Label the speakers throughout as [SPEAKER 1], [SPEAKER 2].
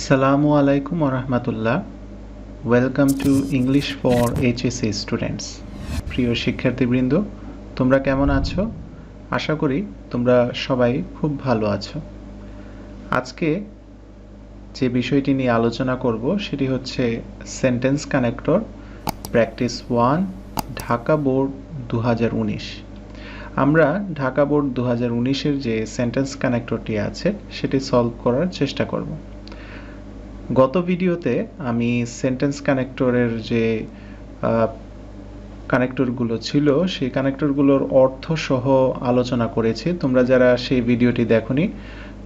[SPEAKER 1] Assalamu alaikum wa rahmatullah. Welcome to English for HSC students. প্রিয় শিক্ষার্থীবৃন্দ, তোমরা কেমন আছো? আশা করি তোমরা সবাই খুব ভালো আছো। আজকে যে বিষয়টি নিয়ে আলোচনা করব সেটি হচ্ছে sentence connector practice 1 Dhaka board 2019। আমরা ঢাকা বোর্ড 2019 এর যে সেন্টেন্স কানেক্টরটি আছে সেটি সলভ করার চেষ্টা করব। গত ভিডিওতে আমি সেন্টেন্স কানেক্টরের যে কানেক্টরগুলো ছিল সেই কানেক্টরগুলোর অর্থ সহ আলোচনা করেছি। তোমরা যারা সেই ভিডিওটি দেখোনি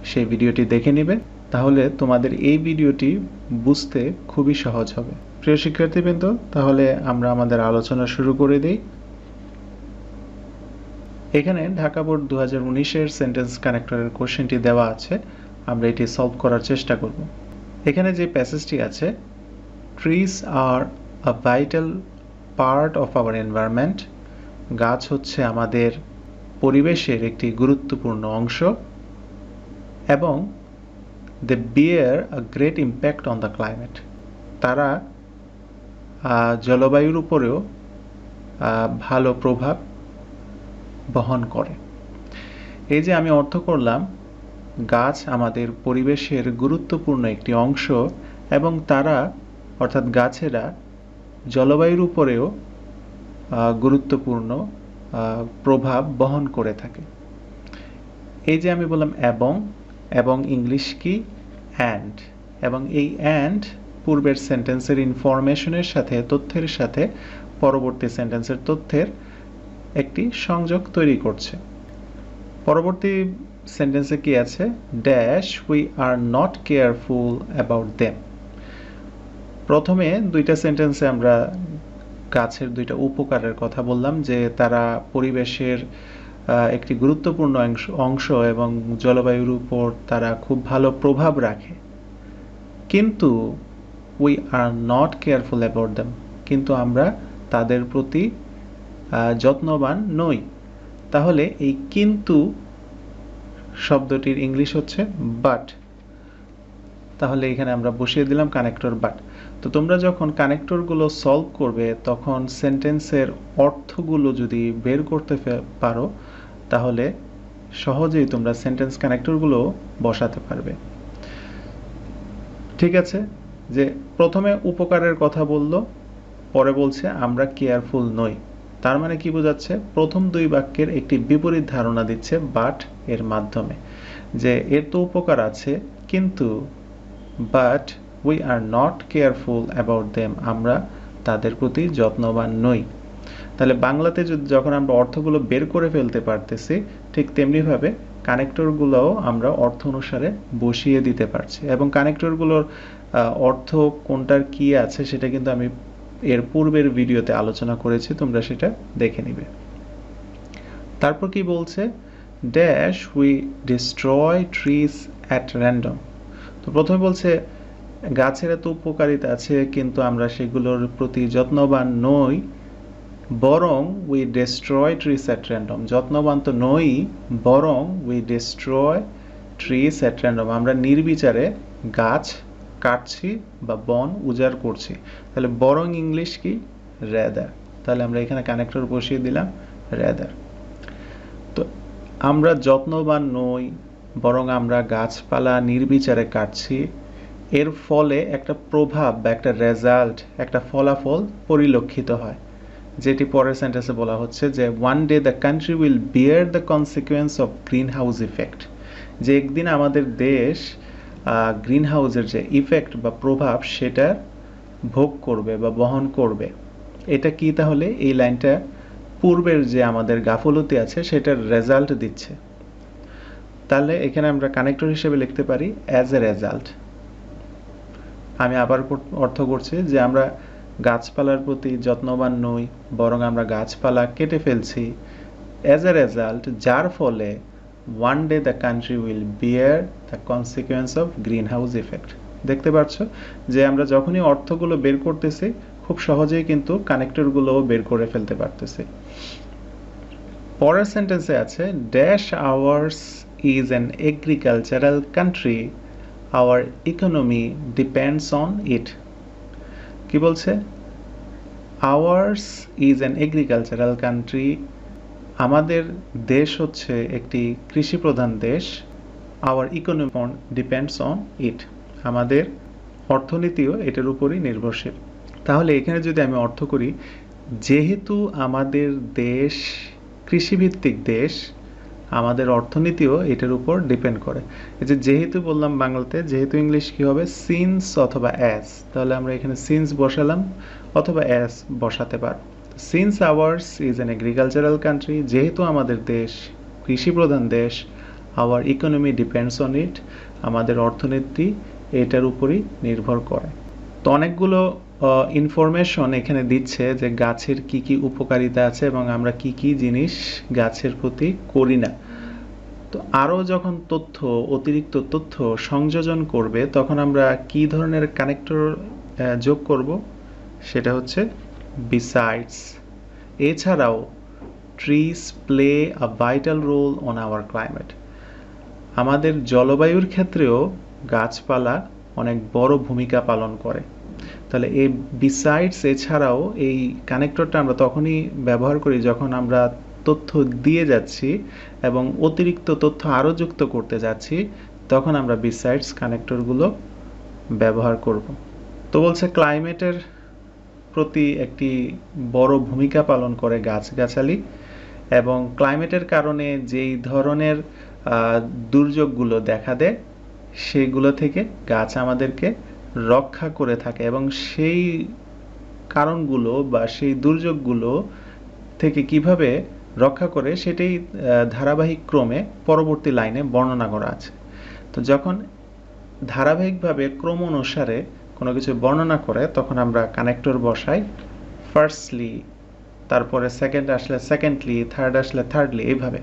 [SPEAKER 1] সেই ভিডিওটি দেখে নিবে, তাহলে তোমাদের এই ভিডিওটি বুঝতে খুবই সহজ হবে। প্রিয় শিক্ষার্থীবৃন্দ, তাহলে আমরা আমাদের আলোচনা শুরু করে দিই। এখানে ঢাকা বোর্ড 2019 এর সেন্টেন্স কানেক্টরের কোশ্চেনটি দেওয়া আছে, আমরা এটি সলভ করার চেষ্টা করব। এখানে যে প্যাসেজটি আছে, trees are a vital part of our environment, গাছ হচ্ছে আমাদের পরিবেশের একটি গুরুত্বপূর্ণ অংশ, এবং they bear a great impact on the climate, তারা জলবায়ুর উপরেও ভালো প্রভাব বহন করে। এই যে আমি অর্থ করলাম, গাছ আমাদের পরিবেশের গুরুত্বপূর্ণ একটি অংশ এবং তারা অর্থাৎ গাছেরা জলবায়ুর উপরেও গুরুত্বপূর্ণ প্রভাব বহন করে থাকে। এই যে আমি বললাম এবং ইংলিশ কি অ্যান্ড, এবং এই অ্যান্ড পূর্বের সেন্টেন্সের ইনফরমেশনের সাথে তথ্যের সাথে পরবর্তী সেন্টেন্সের তথ্যের একটি সংযোগ তৈরি করছে। পরবর্তী সেন্টেন্সে কি আছে? Dash we are not careful about them. প্রথমে দুইটা সেন্টেন্সে আমরা গাছের দুইটা উপকারের কথা বললাম, যে তারা পরিবেশের একটি গুরুত্বপূর্ণ অংশ এবং জলবায়ুর উপর তারা খুব ভালো প্রভাব রাখে, কিন্তু we are not careful about them, কিন্তু আমরা তাদের প্রতি যত্নবান নই। তাহলে এই কিন্তু শব্দটির ইংলিশ হচ্ছে বাট। তাহলে এখানে আমরা বসিয়ে দিলাম কানেক্টর বাট। তো তোমরা যখন কানেক্টরগুলো সলভ করবে তখন সেন্টেন্সের অর্থগুলো যদি বের করতে পারো তাহলে সহজেই তোমরা সেন্টেন্স কানেক্টরগুলো বসাতে পারবে। ঠিক আছে, যে প্রথমে উপকারের কথা বললো, পরে বলছে আমরা কেয়ারফুল নই। তার মানে কি বোঝাচ্ছে? প্রথম দুই বাক্যের একটি বিপরীত ধারণা দিচ্ছে বাট এর মাধ্যমে, যে এর তো উপকার আছে কিন্তু but we are not careful about them, আমরা তাদের প্রতি যত্নবান নই। তাহলে বাংলাতে যখন আমরা অর্থগুলো বের করে ফেলতে পারতেছি, ঠিক তেমনিভাবে কানেক্টরগুলোও আমরা অর্থ অনুসারে বসিয়ে দিতে পারছি, এবং কানেক্টরগুলোর অর্থ কোনটার কি আছে সেটা কিন্তু আমি এর পূর্বের ভিডিওতে আলোচনা করেছি, তোমরা সেটা দেখে নিবে। তারপর কি বলছে? Dash we destroy trees at random. তো প্রথমে বলছে গাছের এত উপকারিতা আছে কিন্তু আমরা সেগুলোর প্রতি যত্নবান নই, বরং we destroy trees at random. যত্নবান তো নই, বরং we destroy trees at random, আমরা নির্বিচারে গাছ কাটছি বা বন উজাড় করছি। তাহলে বরং ইংলিশ কি? রেদার। তাহলে আমরা এখানে কানেক্টর বসিয়ে দিলাম রেদার। তো আমরা যত্নবান নই, বরং আমরা গাছপালা নির্বিচারে কাটছি, এর ফলে একটা প্রভাব বা একটা রেজাল্ট, একটা ফলাফল পরিলক্ষিত হয়, যেটি পরের সেন্টেন্সে বলা হচ্ছে যে one day the country will bear the consequence of green house effect, যে একদিন আমাদের দেশ গ্রিন হাউসের যে ইফেক্ট বা প্রভাব সেটা ভোগ করবে বা বহন করবে। এটা কি? তাহলে এই লাইনটা পূর্বের যে আমাদের গাফলতি আছে সেটার রেজাল্ট দিচ্ছে। তাহলে এখানে আমরা কানেক্টর হিসেবে লিখতে পারি অ্যাজ এ রেজাল্ট। আমি আবার অর্থ করছি যে আমরা গাছপালার প্রতি যত্নবান নই, বরং আমরা গাছপালা কেটে ফেলছি, অ্যাজ এ রেজাল্ট, যার ফলে one day the country will bear the consequence of green house effect. দেখতে পাচ্ছ যে আমরা যখনই অর্থগুলো বের করতেছি খুব সহজেই কিন্তু কানেক্টরগুলোও বের করে ফেলতে পারতেছি। পরের সেন্টেন্সে আছে dash hours is an agricultural country our economy depends on it. কি বলছে? ours is an agricultural country. আমাদের দেশ হচ্ছে একটি কৃষি প্রধান দেশ. our economy depends on it. আমাদের অর্থনীতিও এটার উপরই নির্ভরশীল। তাহলে এখানে যদি আমি অর্থ করি, যেহেতু আমাদের দেশ কৃষিভিত্তিক দেশ, আমাদের অর্থনীতিও এটার উপর ডিপেন্ড করে। এই যে যেহেতু বললাম বাংলাতে, যেহেতু ইংলিশ কি হবে? সিন্স অথবা অ্যাজ। তাহলে আমরা এখানে সিন্স বসালাম অথবা অ্যাজ বসাতে পারব। Since hours is an agricultural country, যেহেতু আমাদের দেশ কৃষি প্রধান দেশ, hour economy depends on it, আমাদের অর্থনীতি এটার উপরই নির্ভর করে। তো অনেকগুলো ইনফরমেশন এখানে দিচ্ছে যে গাছের কি কি উপকারিতা আছে এবং আমরা কি কি জিনিস গাছের প্রতি করি না। তো আরও যখন তথ্য, অতিরিক্ত তথ্য সংযোজন করবে, তখন আমরা কি ধরনের কানেক্টর যোগ করব? সেটা হচ্ছে বিসাইডস। এছাড়াও trees play a vital role on our climate. আমাদের জলবায়ুর ক্ষেত্রেও গাছপালা অনেক বড় ভূমিকা পালন করে। তাহলে এই বিসাইডস এছাড়াও এই কানেক্টরটা আমরা তখনই ব্যবহার করি যখন আমরা তথ্য দিয়ে যাচ্ছি এবং অতিরিক্ত তথ্য আরও যুক্ত করতে যাচ্ছি, তখন আমরা বিসাইডস কানেক্টরগুলো ব্যবহার করব। তো বলছে ক্লাইমেটের প্রতি একটি বড় ভূমিকা পালন করে গাছগাছালি, এবং ক্লাইমেটের কারণে যেই ধরনের দুর্যোগগুলো দেখা দেয় সেগুলো থেকে গাছ আমাদেরকে রক্ষা করে থাকে, এবং সেই কারণগুলো বা সেই দুর্যোগগুলো থেকে কিভাবে রক্ষা করে সেটাই ধারাবাহিক ক্রমে পরবর্তী লাইনে বর্ণনা করা আছে। তো যখন ধারাবাহিকভাবে ক্রম অনুসারে কোনো কিছু বর্ণনা করে, তখন আমরা কানেক্টর বসাই ফার্স্টলি, তারপরে সেকেন্ড আসলে সেকেন্ডলি, থার্ড আসলে থার্ডলি, এইভাবে।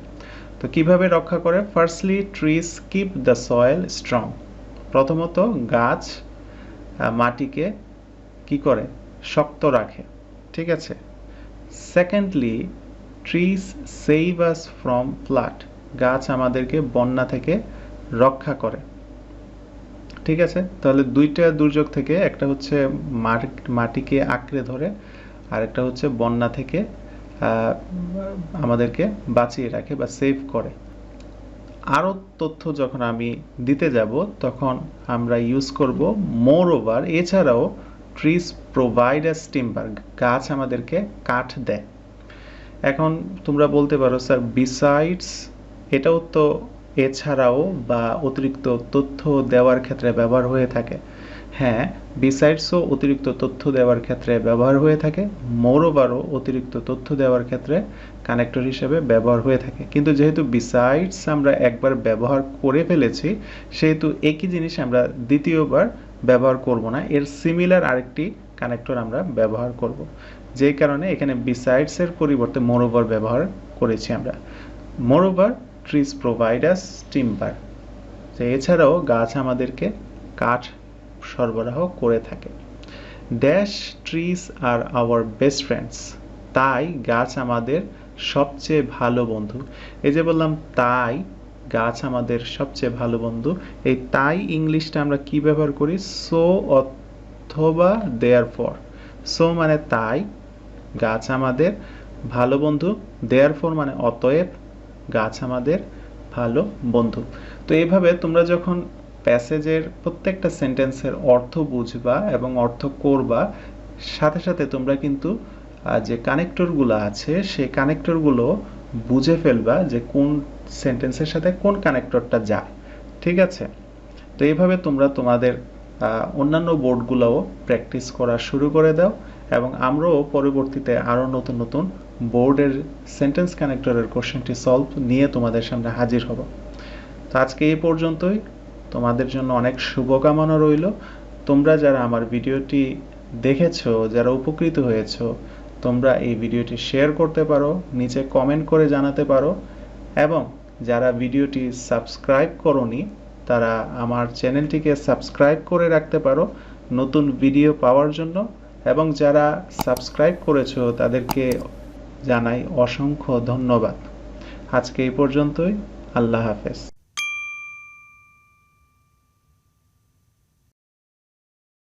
[SPEAKER 1] তো কিভাবে রক্ষা করে? Firstly, trees keep the soil strong. প্রথমত গাছ মাটিকে কি করে? শক্ত রাখে, ঠিক আছে। Secondly, trees save us from flood. গাছ আমাদেরকে বন্যা থেকে রক্ষা করে, ঠিক আছে। তাহলে দুইটা দুর্যোগ থেকে, একটা হচ্ছে মাটিকে আঁকড়ে ধরে, আর একটা হচ্ছে বন্যা থেকে আমাদেরকে বাঁচিয়ে রাখে বা সেভ করে। আরও তথ্য যখন আমি দিতে যাব, তখন আমরা ইউজ করব মোর ওভার। এছাড়াও ট্রিজ প্রোভাইড আস টিম্বার। গাছ আমাদেরকে কাঠ দেয়। এখন তোমরা বলতে পারো, স্যার বিসাইডস এটাও তো এছাড়াও বা অতিরিক্ত তথ্য দেওয়ার ক্ষেত্রে ব্যবহার হয়ে থাকে। হ্যাঁ, বিসাইডসও অতিরিক্ত তথ্য দেওয়ার ক্ষেত্রে ব্যবহার হয়ে থাকে, মোর ওভারও অতিরিক্ত তথ্য দেওয়ার ক্ষেত্রে কানেক্টর হিসেবে ব্যবহার হয়ে থাকে। কিন্তু যেহেতু বিসাইডস আমরা একবার ব্যবহার করে ফেলেছি, সেহেতু একই জিনিস আমরা দ্বিতীয়বার ব্যবহার করব না, এর সিমিলার আরেকটি কানেক্টর আমরা ব্যবহার করব। যেই কারণে এখানে বিসাইডসের পরিবর্তে মোর ওভার ব্যবহার করেছি আমরা। মোর ওভার ট্রিজ প্রোভাইড আস টিম্বার। এছাড়াও গাছ আমাদেরকে কাঠ সরবরাহ করে থাকে। Dash trees are our best friends. তাই গাছ আমাদের সবচেয়ে ভালো বন্ধু। এই যে বললাম তাই গাছ আমাদের সবচেয়ে ভালো বন্ধু, এই তাই ইংলিশটা আমরা কি ব্যবহার করি? সো অথবা দেয়ারফর। সো মানে তাই, গাছ আমাদের ভালো বন্ধু, দেয়ারফর মানে অতএব, গাছ আমাদের ভালো বন্ধু। তো এইভাবে তোমরা যখন প্যাসেজের প্রত্যেকটা সেন্টেন্সের অর্থ বুঝবা এবং অর্থ করবা, সাথে সাথে তোমরা কিন্তু যে কানেক্টরগুলো আছে সেই কানেক্টরগুলো বুঝে ফেলবা যে কোন সেন্টেন্সের সাথে কোন কানেক্টরটা যায়, ঠিক আছে। তো এইভাবে তোমরা তোমাদের অন্যান্য বোর্ডগুলোও প্র্যাকটিস করা শুরু করে দাও, এবং আমরাও পরবর্তীতে আরও নতুন নতুন বোর্ডের সেন্টেন্স কানেক্টরের কোশ্চেনটি সলভ নিয়ে তোমাদের সামনে হাজির হব। তো আজকে এই পর্যন্তই। তোমাদের জন্য অনেক শুভকামনা রইল। তোমরা যারা আমার ভিডিওটি দেখেছো, যারা উপকৃত হয়েছো, তোমরা এই ভিডিওটি শেয়ার করতে পারো, নিচে কমেন্ট করে জানাতে পারো, এবং যারা ভিডিওটি সাবস্ক্রাইব করোনি তারা আমার চ্যানেলটিকে সাবস্ক্রাইব করে রাখতে পারো নতুন ভিডিও পাওয়ার জন্য, এবং যারা সাবস্ক্রাইব করেছো তাদেরকে জানাই অসংখ্য ধন্যবাদ। আজকে এই পর্যন্তই। আল্লাহ হাফেজ।